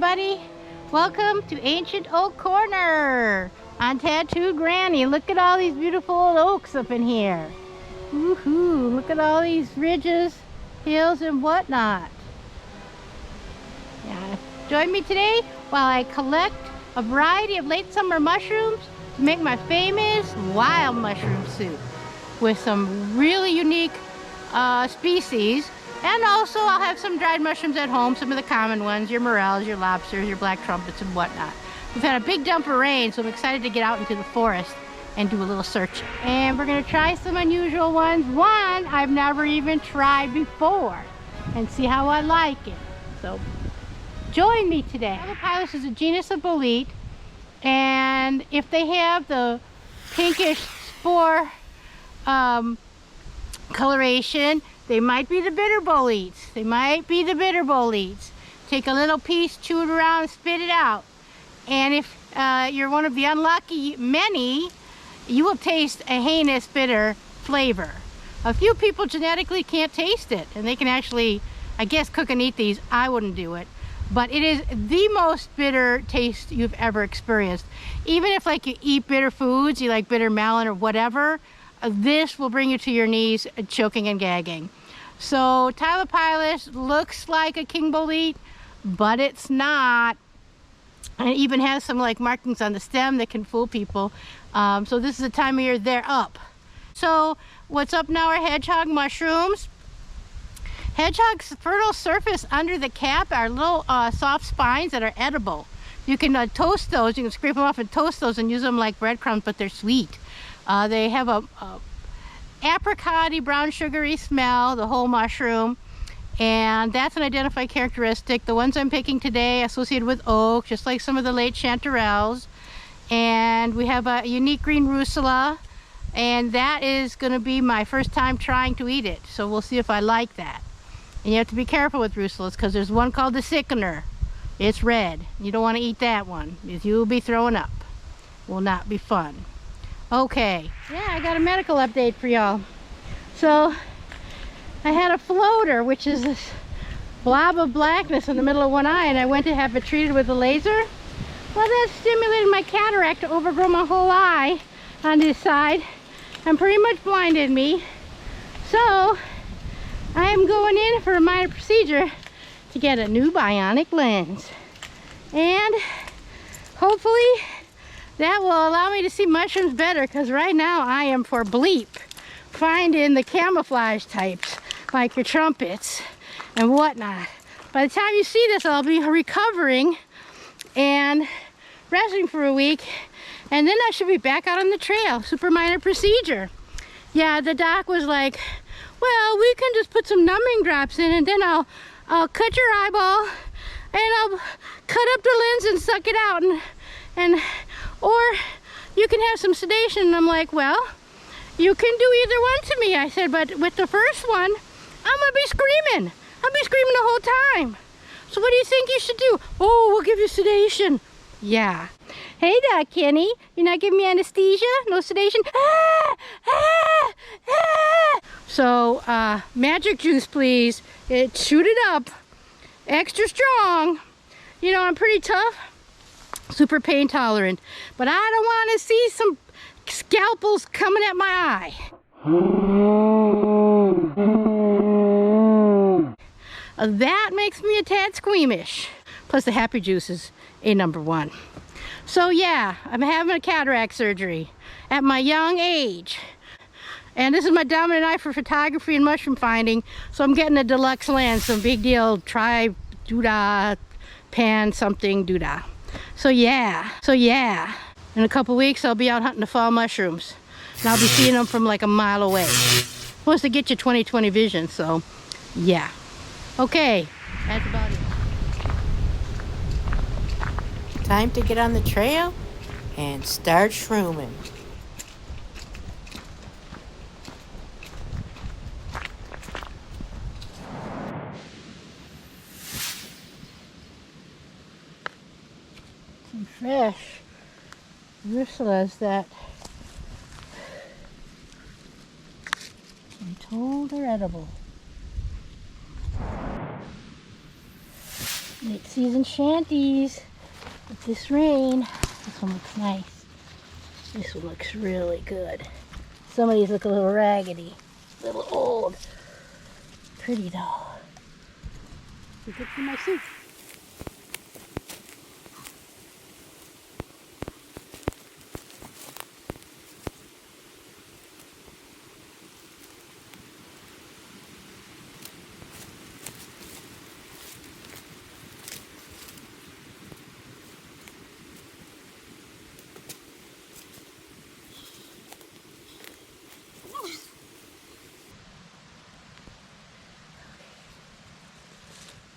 everybody. Welcome to Ancient Oak Corner on Tattoo Granny. Look at all these beautiful old oaks up in here. Woohoo! Look at all these ridges, hills, and whatnot. Yeah, join me today while I collect a variety of late summer mushrooms to make my famous wild mushroom soup with some really unique species. And also I'll have some dried mushrooms at home, some of the common ones, your morels, your lobsters, your black trumpets, and whatnot. We've had a big dump of rain, so I'm excited to get out into the forest and do a little searching. And we're gonna try some unusual ones. One I've never even tried before, and see how I like it. So join me today. Phyllis is a genus of bolete, and if they have the pinkish spore coloration, they might be the bitter boletes. They might be the bitter boletes. Take a little piece, chew it around, and spit it out. And if you're one of the unlucky many, you will taste a heinous bitter flavor. A few people genetically can't taste it, and they can actually, I guess, cook and eat these. I wouldn't do it. But it is the most bitter taste you've ever experienced. Even if like you eat bitter foods, you like bitter melon or whatever, this will bring you to your knees choking and gagging. So Tylophilus looks like a king bolete, but it's not. And it even has some like markings on the stem that can fool people. So this is the time of year they're up. So what's up now are hedgehog mushrooms. Hedgehog's fertile surface under the cap are little soft spines that are edible. You can toast those, you can scrape them off and toast those and use them like breadcrumbs, but they're sweet. They have a apricot-y, brown sugary smell, the whole mushroom, and that's an identified characteristic. The ones I'm picking today associated with oak, just like some of the late chanterelles. And we have a unique green rusula, and that is going to be my first time trying to eat it, so we'll see if I like that. And you have to be careful with rusulas because there's one called the sickener. It's red. You don't want to eat that one because you will be throwing up. Will not be fun. Okay, yeah, I got a medical update for y'all. So I had a floater, which is this blob of blackness in the middle of one eye, and I went to have it treated with a laser. Well, that stimulated my cataract to overgrow my whole eye on this side and pretty much blinded me. So I am going in for a minor procedure to get a new bionic lens, and hopefully that will allow me to see mushrooms better, because right now I am for bleep finding the camouflage types like your trumpets and whatnot. By the time you see this, I'll be recovering and resting for a week, and then I should be back out on the trail. Super minor procedure. Yeah, the doc was like, well, we can just put some numbing drops in, and then I'll cut your eyeball and I'll cut up the lens and suck it out, and or you can have some sedation. And I'm like, well, you can do either one to me. I said, but with the first one, I'm gonna be screaming. I'll be screaming the whole time. So what do you think you should do? Oh, we'll give you sedation. Yeah. Hey, Doc Kenny, you're not giving me anesthesia? No sedation? Ah, ah, ah. So, magic juice, please. Shoot it up. Extra strong. You know, I'm pretty tough. Super pain tolerant, but I don't want to see some scalpels coming at my eye. That makes me a tad squeamish. Plus the happy juice is a #1. So yeah, I'm having a cataract surgery at my young age. And this is my dominant eye for photography and mushroom finding, so I'm getting a deluxe lens, some big deal, tri-doodah, pan something doodah. So yeah, in a couple weeks I'll be out hunting the fall mushrooms, and I'll be seeing them from like a mile away. Supposed to get you 20/20 vision, so yeah. Okay, that's about it. Time to get on the trail and start shrooming. Some fresh rusulas that I'm told are edible. Late season shanties with this rain. This one looks nice. This one looks really good. Some of these look a little raggedy, a little old. Pretty though. Be good for my soup.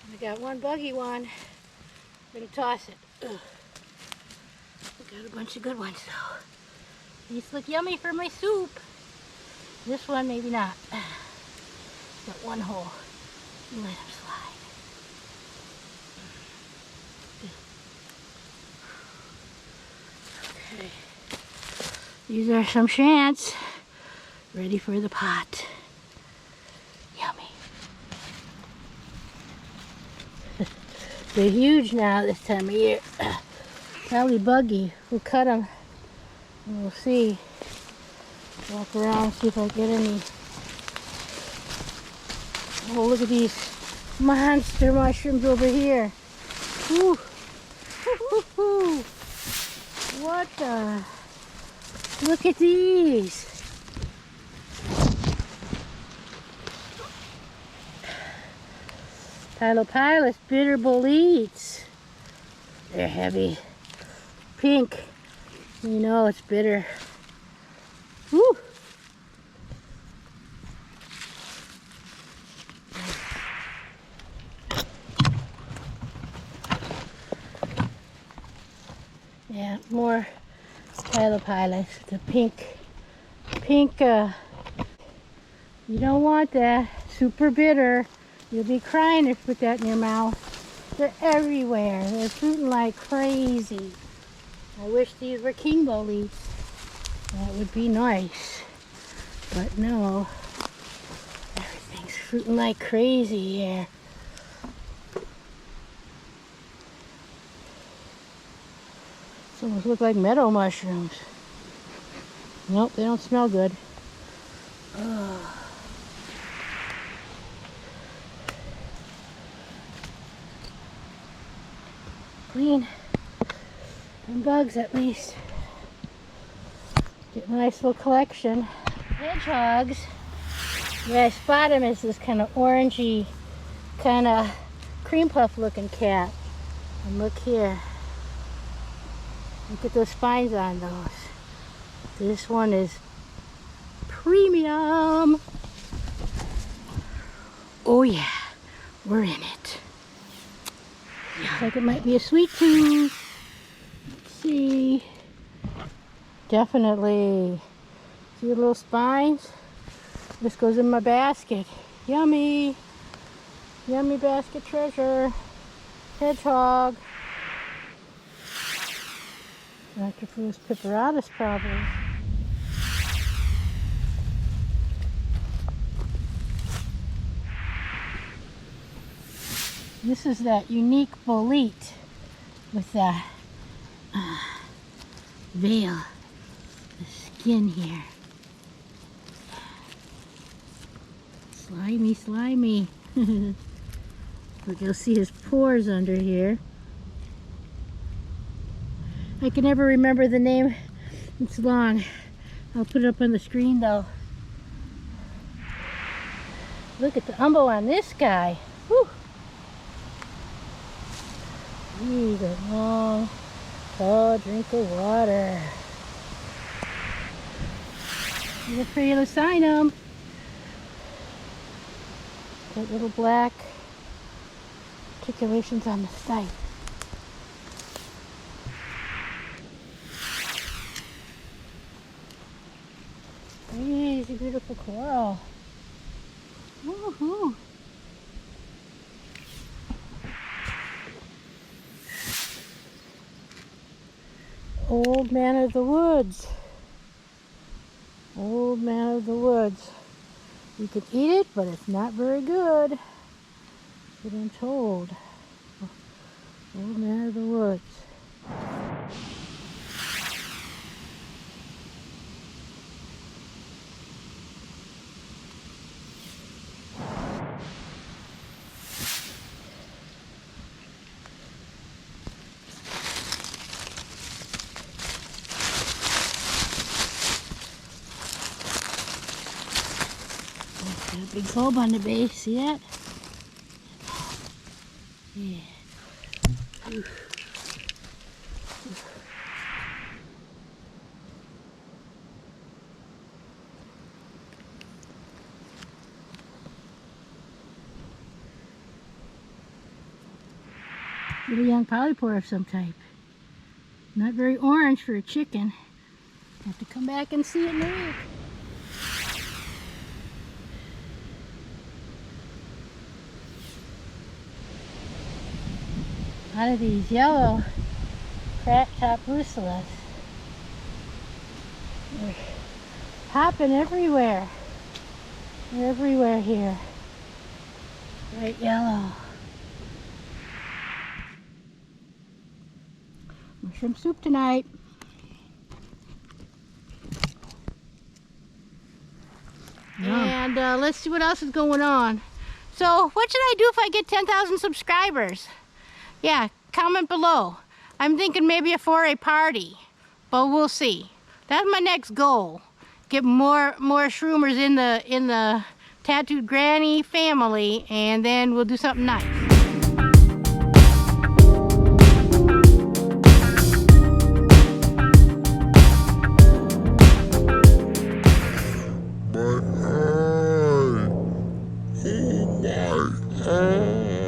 I got one buggy one. I'm gonna toss it. Ugh. I got a bunch of good ones though. These look yummy for my soup. This one maybe not. Got one hole. Let him slide. Okay. These are some shants ready for the pot. Yummy. They're huge now this time of year. Probably buggy. We'll cut them and we'll see. Walk around and see if I get any. Oh, look at these monster mushrooms over here. Woo. Woo-hoo-hoo. What the? Look at these. Pilopilus bitter boletes. They're heavy. Pink. You know it's bitter. Woo! Yeah, more Pilopilus. The pink. You don't want that. Super bitter. You'll be crying if you put that in your mouth. They're everywhere. They're fruiting like crazy. I wish these were king boletes. That would be nice. But no. Everything's fruiting like crazy here. These almost look like meadow mushrooms. Nope, they don't smell good. Ugh. Clean. And bugs at least. Get a nice little collection. Hedgehogs. Yeah, I spot him as this kind of orangey, kind of cream puff looking cat. And look here. Look at those spines on those. This one is premium. Oh yeah, we're in it. Looks like it might be a sweet tooth. Let's see. Definitely. See the little spines? This goes in my basket. Yummy. Yummy basket treasure. Hedgehog. Dr. Pipperatus probably. This is that unique bolete with the veil, the skin here. Slimy, slimy. Look, you'll see his pores under here. I can never remember the name. It's long. I'll put it up on the screen though. Look at the umbo on this guy. Whew. He's a long, tall drink of water. He's a pretty Lucynum. Got little black articulations on the side. Crazy beautiful coral. Woohoo! Old man of the woods. Old man of the woods. You could eat it, but it's not very good. That's what I'm told. Old man of the woods. Got a big bulb on the base, see that? Yeah. Little young polypore of some type. Not very orange for a chicken. Have to come back and see it in a week. A lot of these yellow crack top russulas. They're popping everywhere. They're everywhere here. Bright yellow. Mushroom soup tonight. And let's see what else is going on. So what should I do if I get 10,000 subscribers? Yeah, comment below. I'm thinking maybe for a party, but we'll see. That's my next goal. Get more shroomers in the Tattooed Granny family, and then we'll do something nice. Oh my eye.